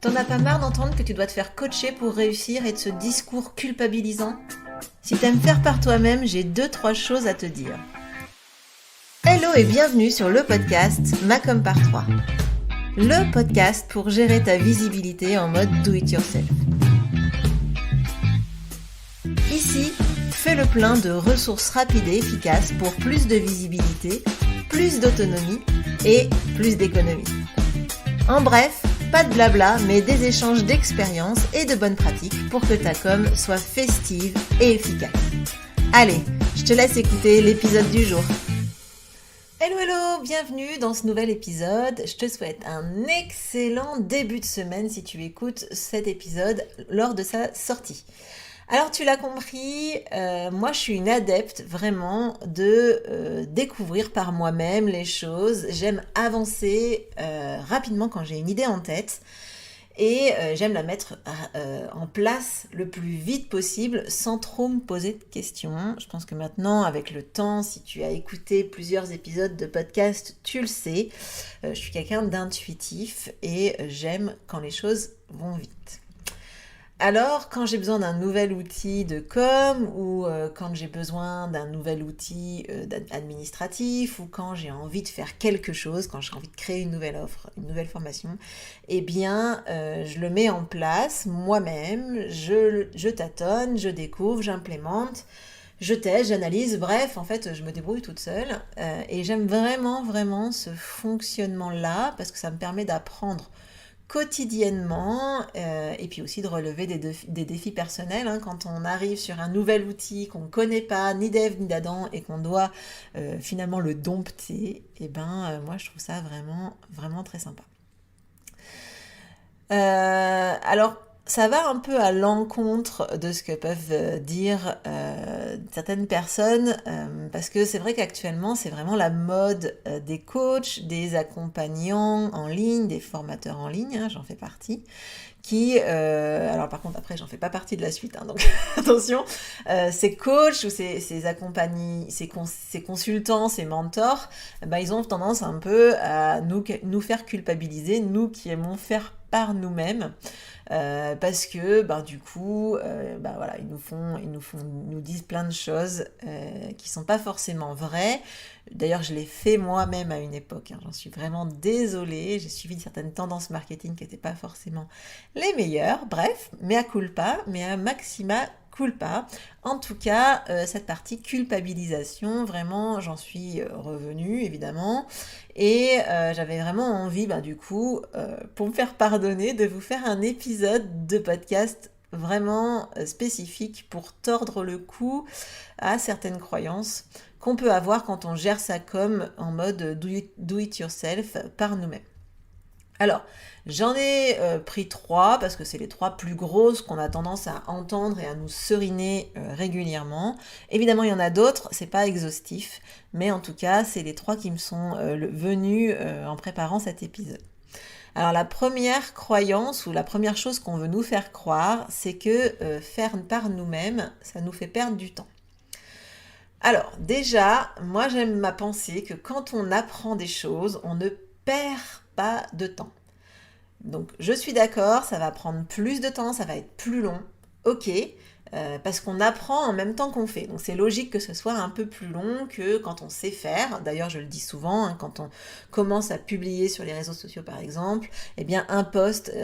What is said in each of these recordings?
T'en as pas marre d'entendre que tu dois te faire coacher pour réussir et de ce discours culpabilisant? Si t'aimes faire par toi-même, j'ai 2-3 choses à te dire. Hello et bienvenue sur le podcast Ma Comme par 3. Le podcast pour gérer ta visibilité en mode do it yourself. Ici, fais le plein de ressources rapides et efficaces pour plus de visibilité, plus d'autonomie et plus d'économie. En bref, pas de blabla, mais des échanges d'expériences et de bonnes pratiques pour que ta com soit festive et efficace. Allez, je te laisse écouter l'épisode du jour. Hello, bienvenue dans ce nouvel épisode. Je te souhaite un excellent début de semaine si tu écoutes cet épisode lors de sa sortie. Alors tu l'as compris, moi je suis une adepte vraiment de découvrir par moi-même les choses. J'aime avancer rapidement quand j'ai une idée en tête et j'aime la mettre en place le plus vite possible sans trop me poser de questions. Je pense que maintenant avec le temps, si tu as écouté plusieurs épisodes de podcast, tu le sais, je suis quelqu'un d'intuitif et j'aime quand les choses vont vite. Alors, quand j'ai besoin d'un nouvel outil de com ou quand j'ai besoin d'un nouvel outil administratif ou quand j'ai envie de faire quelque chose, quand j'ai envie de créer une nouvelle offre, une nouvelle formation, eh bien, je le mets en place moi-même, je tâtonne, je découvre, j'implémente, je teste, j'analyse, bref, en fait, je me débrouille toute seule et j'aime vraiment ce fonctionnement-là parce que ça me permet d'apprendre quotidiennement et puis aussi de relever des défis personnels quand on arrive sur un nouvel outil qu'on ne connaît pas ni d'Ève ni d'Adam et qu'on doit finalement le dompter, et moi je trouve ça vraiment très sympa. Alors ça va un peu à l'encontre de ce que peuvent dire certaines personnes, parce que c'est vrai qu'actuellement, c'est vraiment la mode des coachs, des accompagnants en ligne, des formateurs en ligne, j'en fais partie, qui, alors par contre après j'en fais pas partie de la suite, donc attention, ces coachs ou ces accompagnants, ces consultants, ces mentors, ils ont tendance un peu à nous faire culpabiliser, nous qui aimons faire par nous-mêmes, parce que du coup voilà, ils nous disent plein de choses qui sont pas forcément vraies. D'ailleurs je l'ai fait moi-même à une époque, j'en suis vraiment désolée, j'ai suivi certaines tendances marketing qui n'étaient pas forcément les meilleures, bref, mea culpa, mea maxima culpa. En tout cas, cette partie culpabilisation, vraiment, j'en suis revenue, évidemment. Et j'avais vraiment envie, du coup, pour me faire pardonner, de vous faire un épisode de podcast vraiment spécifique pour tordre le cou à certaines croyances qu'on peut avoir quand on gère sa com en mode do it yourself par nous-mêmes. Alors, j'en ai pris 3 parce que c'est les 3 plus grosses qu'on a tendance à entendre et à nous seriner régulièrement. Évidemment, il y en a d'autres, c'est pas exhaustif, mais en tout cas, c'est les 3 qui me sont venus en préparant cet épisode. Alors, la première croyance ou la première chose qu'on veut nous faire croire, c'est que faire par nous-mêmes, ça nous fait perdre du temps. Alors, déjà, moi j'aime à penser que quand on apprend des choses, on ne perd pas de temps. Donc je suis d'accord, ça va prendre plus de temps, ça va être plus long, ok, parce qu'on apprend en même temps qu'on fait. Donc c'est logique que ce soit un peu plus long que quand on sait faire. D'ailleurs je le dis souvent, quand on commence à publier sur les réseaux sociaux par exemple, eh bien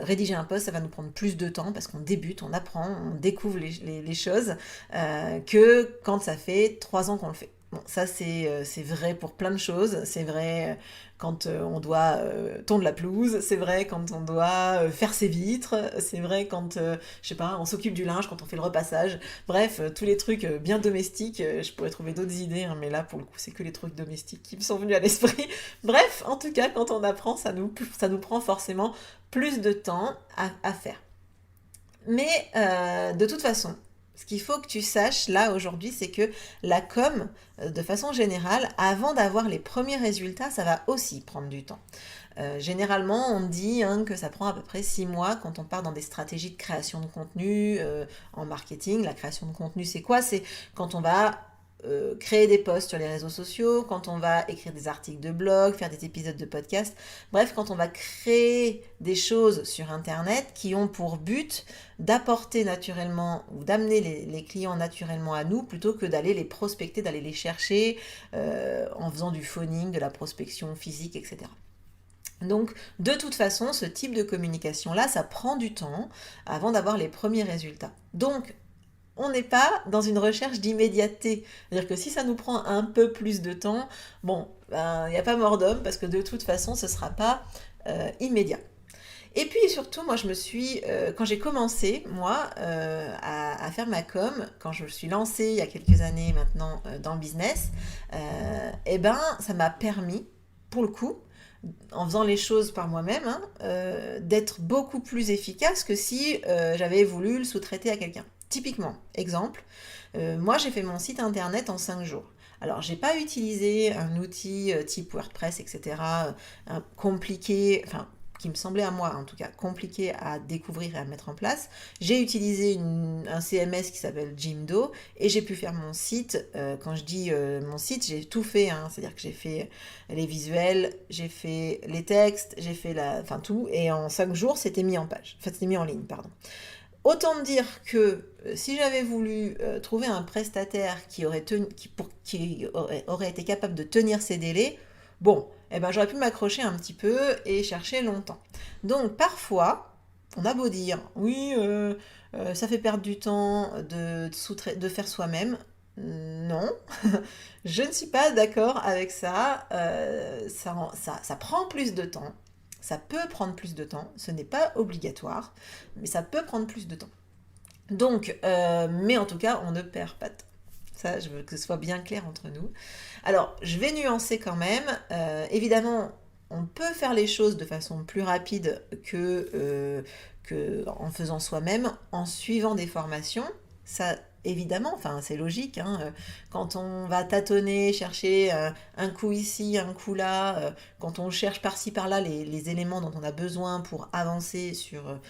rédiger un post, ça va nous prendre plus de temps parce qu'on débute, on apprend, on découvre les choses, que quand ça fait 3 ans qu'on le fait. Bon, ça c'est vrai pour plein de choses, c'est vrai quand on doit tondre la pelouse, c'est vrai quand on doit faire ses vitres, c'est vrai quand, on s'occupe du linge, quand on fait le repassage, bref, tous les trucs bien domestiques, je pourrais trouver d'autres idées, mais là pour le coup c'est que les trucs domestiques qui me sont venus à l'esprit. Bref, en tout cas quand on apprend, ça nous prend forcément plus de temps à faire. Mais de toute façon, ce qu'il faut que tu saches là aujourd'hui, c'est que la com, de façon générale, avant d'avoir les premiers résultats, ça va aussi prendre du temps. Généralement, on dit que ça prend à peu près 6 mois quand on part dans des stratégies de création de contenu en marketing. La création de contenu, c'est quoi ? C'est quand on va créer des posts sur les réseaux sociaux, quand on va écrire des articles de blog, faire des épisodes de podcast, bref, quand on va créer des choses sur Internet qui ont pour but d'apporter naturellement ou d'amener les clients naturellement à nous plutôt que d'aller les prospecter, d'aller les chercher en faisant du phoning, de la prospection physique, etc. Donc, de toute façon, ce type de communication-là, ça prend du temps avant d'avoir les premiers résultats. Donc, on n'est pas dans une recherche d'immédiateté. C'est-à-dire que si ça nous prend un peu plus de temps, bon, il n'y a pas mort d'homme parce que de toute façon, ce ne sera pas immédiat. Et puis surtout, moi, quand j'ai commencé, moi, à faire ma com, quand je me suis lancée il y a quelques années maintenant dans le business, eh ben, ça m'a permis, pour le coup, en faisant les choses par moi-même, d'être beaucoup plus efficace que si j'avais voulu le sous-traiter à quelqu'un. Typiquement, exemple, moi j'ai fait mon site internet en 5 jours. Alors, j'ai pas utilisé un outil type WordPress, etc., compliqué, enfin, qui me semblait à moi en tout cas compliqué à découvrir et à mettre en place. J'ai utilisé un CMS qui s'appelle Jimdo et j'ai pu faire mon site. Quand je dis mon site, j'ai tout fait, c'est-à-dire que j'ai fait les visuels, j'ai fait les textes, j'ai fait tout, et en 5 jours, c'était mis en page. Enfin, c'était mis en ligne, pardon. Autant me dire que si j'avais voulu trouver un prestataire qui aurait été capable de tenir ses délais, bon, eh ben, j'aurais pu m'accrocher un petit peu et chercher longtemps. Donc parfois, on a beau dire, oui, ça fait perdre du temps de faire soi-même. Non, je ne suis pas d'accord avec ça. Ça prend plus de temps. Ça peut prendre plus de temps. Ce n'est pas obligatoire, mais ça peut prendre plus de temps. Donc, mais en tout cas, on ne perd pas de temps. Ça, je veux que ce soit bien clair entre nous. Alors, je vais nuancer quand même. Évidemment, on peut faire les choses de façon plus rapide que en faisant soi-même, en suivant des formations. Ça, évidemment, enfin, c'est logique. Quand on va tâtonner, chercher un coup ici, un coup là, quand on cherche par-ci, par-là les éléments dont on a besoin pour avancer sur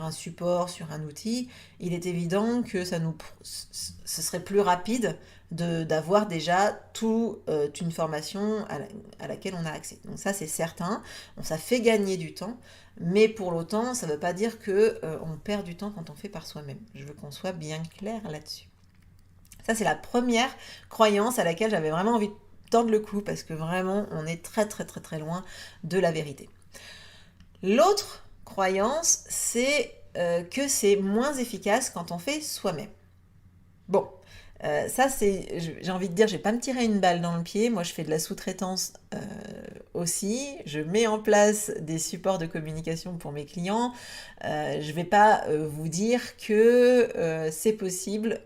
un support, sur un outil, il est évident que ce serait plus rapide d'avoir déjà une formation à laquelle on a accès. Donc ça, c'est certain. Bon, ça fait gagner du temps, mais pour l'autant, ça ne veut pas dire qu'on perd du temps quand on fait par soi-même. Je veux qu'on soit bien clair là-dessus. Ça, c'est la première croyance à laquelle j'avais vraiment envie de tendre le cou, parce que vraiment, on est très très très très loin de la vérité. L'autre croyance, c'est que c'est moins efficace quand on fait soi-même. Bon, ça, j'ai envie de dire, je vais pas me tirer une balle dans le pied. Moi, je fais de la sous-traitance aussi. Je mets en place des supports de communication pour mes clients. Je vais pas vous dire que c'est possible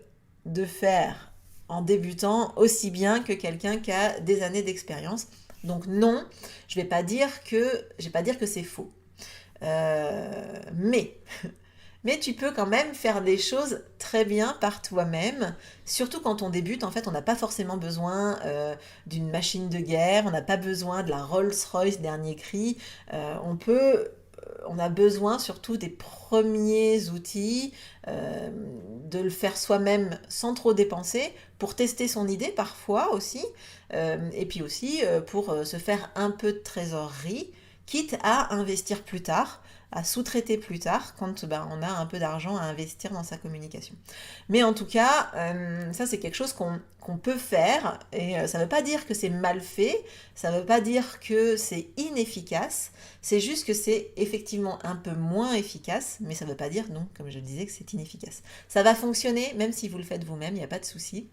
de faire en débutant aussi bien que quelqu'un qui a des années d'expérience. Donc non, je vais pas dire que c'est faux. Mais tu peux quand même faire des choses très bien par toi-même, surtout quand on débute. En fait, on n'a pas forcément besoin d'une machine de guerre, on n'a pas besoin de la Rolls-Royce dernier cri. On a besoin surtout des premiers outils, de le faire soi-même sans trop dépenser, pour tester son idée parfois aussi, et puis aussi pour se faire un peu de trésorerie, quitte à investir plus tard, à sous-traiter plus tard quand on a un peu d'argent à investir dans sa communication. Mais en tout cas, ça c'est quelque chose qu'on peut faire, et ça ne veut pas dire que c'est mal fait, ça ne veut pas dire que c'est inefficace, c'est juste que c'est effectivement un peu moins efficace, mais ça ne veut pas dire, non, comme je le disais, que c'est inefficace. Ça va fonctionner même si vous le faites vous-même, il n'y a pas de souci.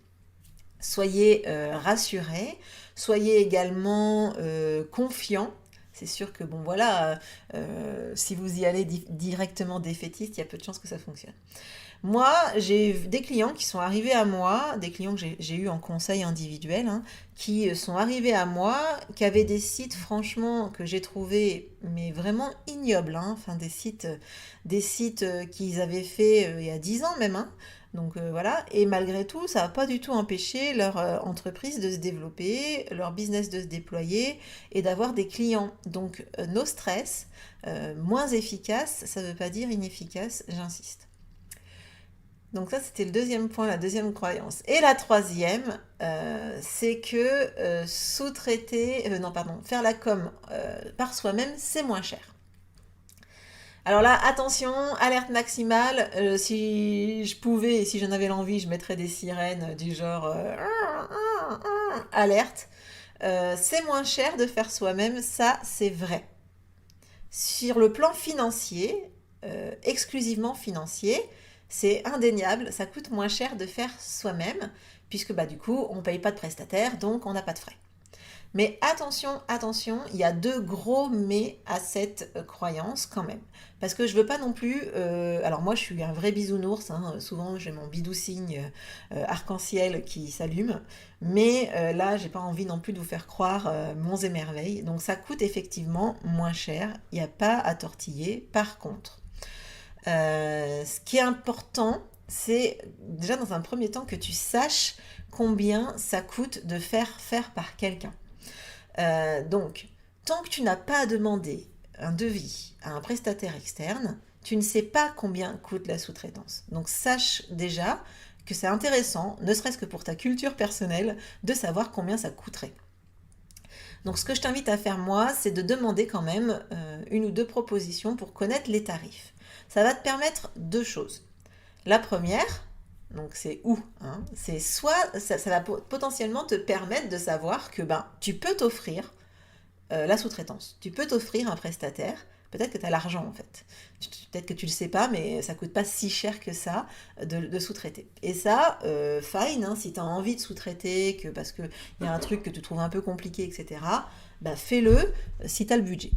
Soyez rassurés, soyez également confiants. C'est sûr que bon voilà, si vous y allez directement défaitiste, il y a peu de chances que ça fonctionne. Moi, j'ai des clients qui sont arrivés à moi, des clients que j'ai eu en conseil individuel, qui sont arrivés à moi, qui avaient des sites franchement que j'ai trouvés mais vraiment ignobles, enfin des sites qu'ils avaient fait il y a 10 ans même, donc voilà, et malgré tout, ça n'a pas du tout empêché leur entreprise de se développer, leur business de se déployer et d'avoir des clients. Donc no stress, moins efficace, ça ne veut pas dire inefficace, j'insiste. Donc ça, c'était le deuxième point, la deuxième croyance. Et la troisième, c'est que sous-traiter, non pardon, faire la com par soi-même, c'est moins cher. Alors là, attention, alerte maximale. Si je pouvais et si j'en avais l'envie, je mettrais des sirènes du genre alerte. C'est moins cher de faire soi-même, ça c'est vrai. Sur le plan financier, exclusivement financier, c'est indéniable, ça coûte moins cher de faire soi-même, puisque bah, du coup, on ne paye pas de prestataire, donc on n'a pas de frais. Mais attention, attention, il y a deux gros mais à cette croyance quand même. Parce que je veux pas non plus... alors moi je suis un vrai bisounours, hein, souvent j'ai mon bidou signe arc-en-ciel qui s'allume, mais là j'ai pas envie non plus de vous faire croire monts et merveilles. Donc ça coûte effectivement moins cher, il n'y a pas à tortiller. Par contre, ce qui est important, c'est déjà dans un premier temps que tu saches combien ça coûte de faire par quelqu'un. Donc, tant que tu n'as pas demandé un devis à un prestataire externe, tu ne sais pas combien coûte la sous-traitance. Donc, sache déjà que c'est intéressant, ne serait-ce que pour ta culture personnelle, de savoir combien ça coûterait. Donc, ce que je t'invite à faire, moi, c'est de demander quand même une ou deux propositions pour connaître les tarifs. Ça va te permettre deux choses. La première, donc c'est où hein, c'est soit ça va potentiellement te permettre de savoir que ben, tu peux t'offrir la sous-traitance. Tu peux t'offrir un prestataire. Peut-être que tu as l'argent en fait. Peut-être que tu ne le sais pas, mais ça ne coûte pas si cher que ça de sous-traiter. Et ça, fine, hein, si tu as envie de sous-traiter, parce qu'il y a un truc que tu trouves un peu compliqué, etc., bah, fais-le si tu as le budget.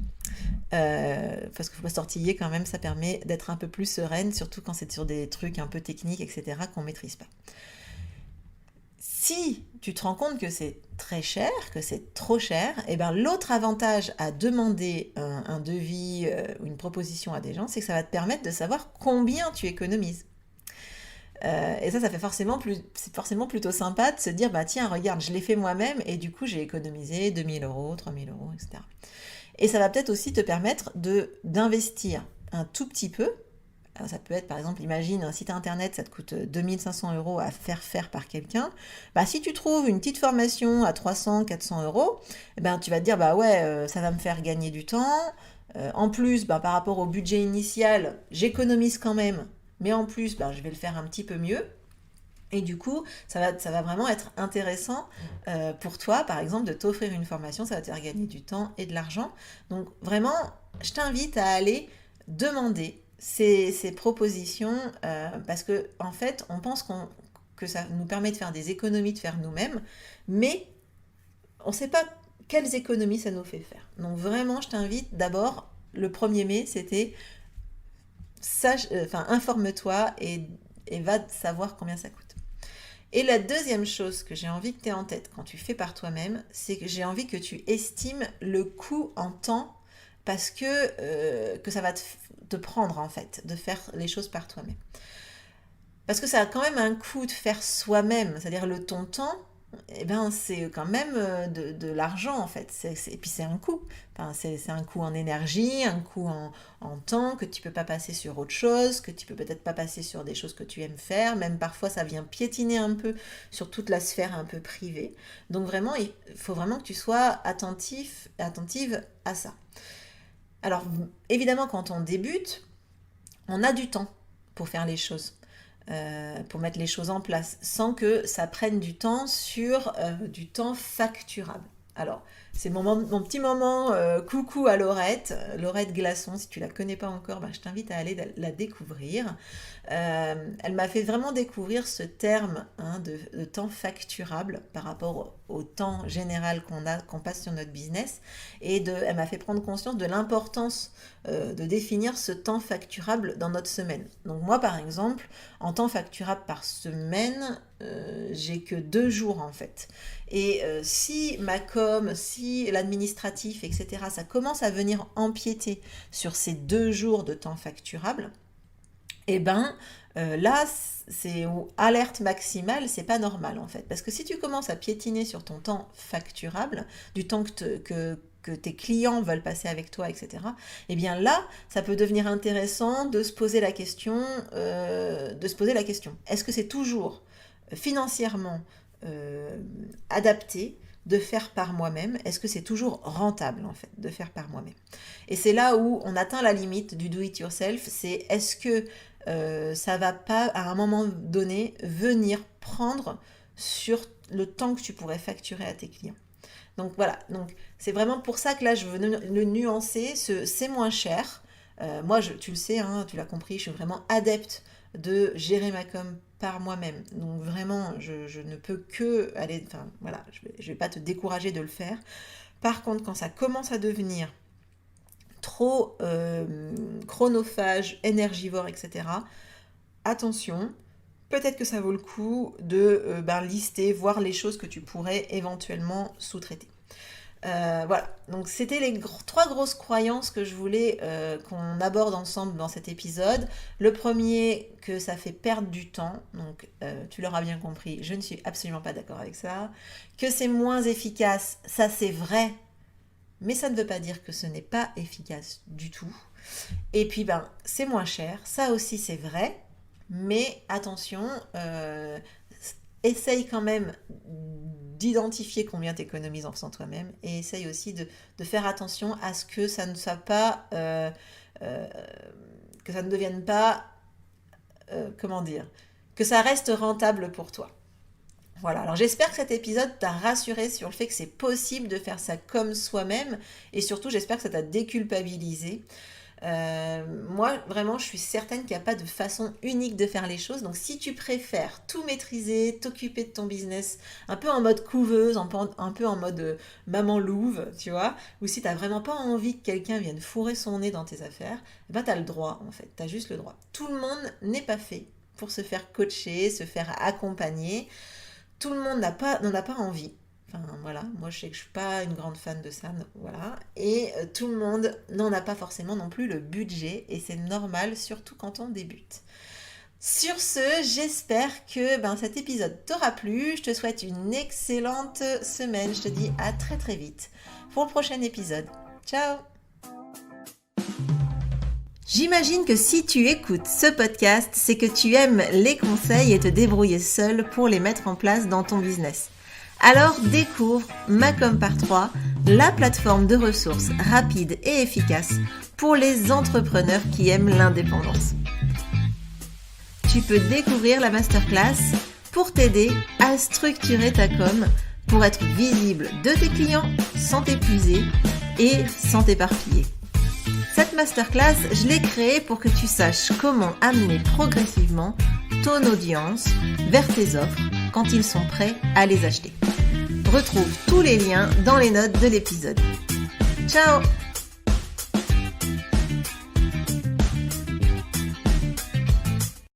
Parce qu'il faut pas sortiller quand même, ça permet d'être un peu plus sereine, surtout quand c'est sur des trucs un peu techniques, etc., qu'on ne maîtrise pas. Si tu te rends compte que c'est très cher, que c'est trop cher, et ben l'autre avantage à demander un devis ou une proposition à des gens, c'est que ça va te permettre de savoir combien tu économises. Et ça fait c'est forcément plutôt sympa de se dire, bah tiens, regarde, je l'ai fait moi-même et du coup j'ai économisé 2000 euros, 3000 euros, etc. Et ça va peut-être aussi te permettre d'investir un tout petit peu. Alors ça peut être par exemple, imagine un site internet, ça te coûte 2500 euros à faire par quelqu'un. Bah, si tu trouves une petite formation à 300, 400 euros, eh ben, tu vas te dire, bah ouais, ça va me faire gagner du temps. En plus, bah, par rapport au budget initial, j'économise quand même. Mais en plus, bah, je vais le faire un petit peu mieux. Et du coup, ça va vraiment être intéressant pour toi, par exemple, de t'offrir une formation. Ça va te faire gagner du temps et de l'argent. Donc vraiment, je t'invite à aller demander ces propositions parce que en fait, on pense que ça nous permet de faire des économies, de faire nous-mêmes, mais on ne sait pas quelles économies ça nous fait faire. Donc vraiment, je t'invite d'abord, le 1er mai, c'était informe-toi et va savoir combien ça coûte. Et la deuxième chose que j'ai envie que tu aies en tête quand tu fais par toi-même, c'est que j'ai envie que tu estimes le coût en temps parce que ça va te prendre en fait de faire les choses par toi-même. Parce que ça a quand même un coût de faire soi-même, c'est-à-dire ton temps, eh ben, c'est quand même de l'argent en fait. Et puis c'est un coût. Enfin, c'est un coût en énergie, un coût en temps que tu peux pas passer sur autre chose, que tu peux peut-être pas passer sur des choses que tu aimes faire. Même parfois ça vient piétiner un peu sur toute la sphère un peu privée. Donc vraiment, il faut vraiment que tu sois attentive à ça. Alors évidemment, quand on débute, on a du temps pour faire les choses. Pour mettre les choses en place, sans que ça prenne du temps sur du temps facturable. Alors, c'est mon petit moment coucou à Laurette Glaçon, si tu la connais pas encore, je t'invite à aller la découvrir. Elle m'a fait vraiment découvrir ce terme de temps facturable par rapport au temps général qu'on passe sur notre business, et elle m'a fait prendre conscience de l'importance de définir ce temps facturable dans notre semaine. Donc moi par exemple, en temps facturable par semaine, j'ai que 2 jours en fait. Et si ma com, si l'administratif, etc., ça commence à venir empiéter sur ces 2 jours de temps facturable, et ben là, c'est alerte maximale, c'est pas normal en fait. Parce que si tu commences à piétiner sur ton temps facturable, du temps que que tes clients veulent passer avec toi, etc. Eh bien là, ça peut devenir intéressant de se poser la question, est-ce que c'est toujours financièrement adapté de faire par moi-même? Est-ce que c'est toujours rentable en fait de faire par moi-même? Et c'est là où on atteint la limite du do-it-yourself, c'est est-ce que ça va pas à un moment donné venir prendre sur le temps que tu pourrais facturer à tes clients. Donc voilà, donc c'est vraiment pour ça que là je veux le nuancer, c'est moins cher. Moi, tu le sais, hein, tu l'as compris, je suis vraiment adepte de gérer ma com par moi-même. Donc vraiment, je ne peux que aller, enfin voilà, je vais pas te décourager de le faire. Par contre, quand ça commence à devenir trop chronophage, énergivore, etc., attention, peut-être que ça vaut le coup de lister, voir les choses que tu pourrais éventuellement sous-traiter. Voilà, donc c'était les 3 grosses croyances que je voulais qu'on aborde ensemble dans cet épisode. Le premier, que ça fait perdre du temps, donc tu l'auras bien compris, je ne suis absolument pas d'accord avec ça. Que c'est moins efficace, ça c'est vrai, mais ça ne veut pas dire que ce n'est pas efficace du tout. Et puis c'est moins cher, ça aussi c'est vrai, mais attention, essaye quand même d'identifier combien tu économises en faisant toi-même et essaye aussi de faire attention à ce que ça ne soit pas, que ça ne devienne pas, que ça reste rentable pour toi. Voilà, alors j'espère que cet épisode t'a rassuré sur le fait que c'est possible de faire ça comme soi-même et surtout j'espère que ça t'a déculpabilisé. Moi, vraiment, je suis certaine qu'il n'y a pas de façon unique de faire les choses. Donc, si tu préfères tout maîtriser, t'occuper de ton business, un peu en mode couveuse, un peu en mode maman louve, tu vois, ou si tu n'as vraiment pas envie que quelqu'un vienne fourrer son nez dans tes affaires, tu as le droit, en fait. Tu as juste le droit. Tout le monde n'est pas fait pour se faire coacher, se faire accompagner. Tout le monde n'en a pas envie. Enfin voilà, moi je sais que je suis pas une grande fan de ça, voilà. Et tout le monde n'en a pas forcément non plus le budget et c'est normal, surtout quand on débute. Sur ce, j'espère que cet épisode t'aura plu. Je te souhaite une excellente semaine. Je te dis à très très vite pour le prochain épisode. Ciao! J'imagine que si tu écoutes ce podcast, c'est que tu aimes les conseils et te débrouiller seul pour les mettre en place dans ton business. Alors découvre Macom par 3, la plateforme de ressources rapide et efficace pour les entrepreneurs qui aiment l'indépendance. Tu peux découvrir la masterclass pour t'aider à structurer ta com pour être visible de tes clients sans t'épuiser et sans t'éparpiller. Cette masterclass, je l'ai créée pour que tu saches comment amener progressivement ton audience vers tes offres quand ils sont prêts à les acheter. Retrouve tous les liens dans les notes de l'épisode. Ciao!